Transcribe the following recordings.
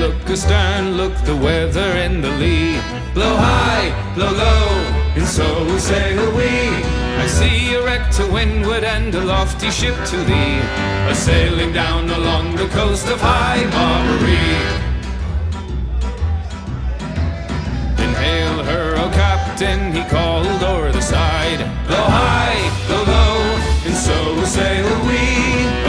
look astern, look the weather in the lee. Blow high, blow low, and so sail we. I see a wreck to windward and a lofty ship to thee, a sailing down along the coast of High Barbary. Then hail her, O captain, he called o'er the side. Blow high, blow low, and so sail we.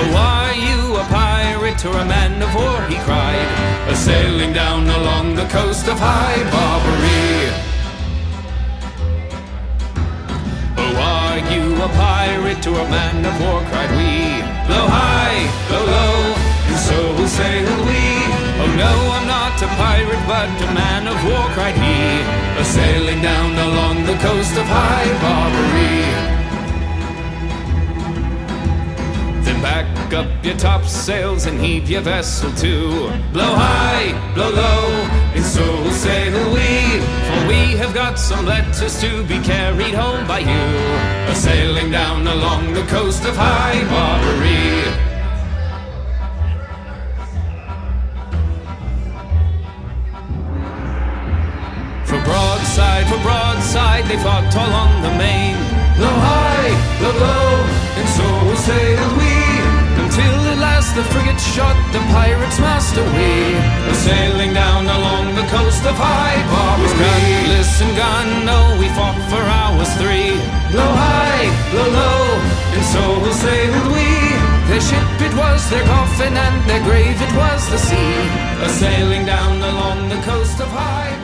Oh, are you a pirate or a man of war, he cried, a sailing down along the coast of High Barbary. Oh, are you a pirate or a man of war, cried we. Blow high, blow low, and so sail we. Oh no, I'm not a pirate, but a man of war, cried he, a sailing down along the coast of High Barbary. Then back up your topsails and heave your vessel to. Blow high, blow low, and so sail we. For we have got some letters to be carried home by you, a sailing down along the coast of High Barbary. For broadside, they fought all on the main. Blow high, blow low, and so sail we, until at last the frigate shot the pirate's master we, a sailing down along the coast of High Barbary. With cutlass and gun, no, we fought for hours 3. Blow high, blow low, and so sailed we. Their ship it was, their coffin, and their grave it was the sea, a sailing down along the coast of High Barbary.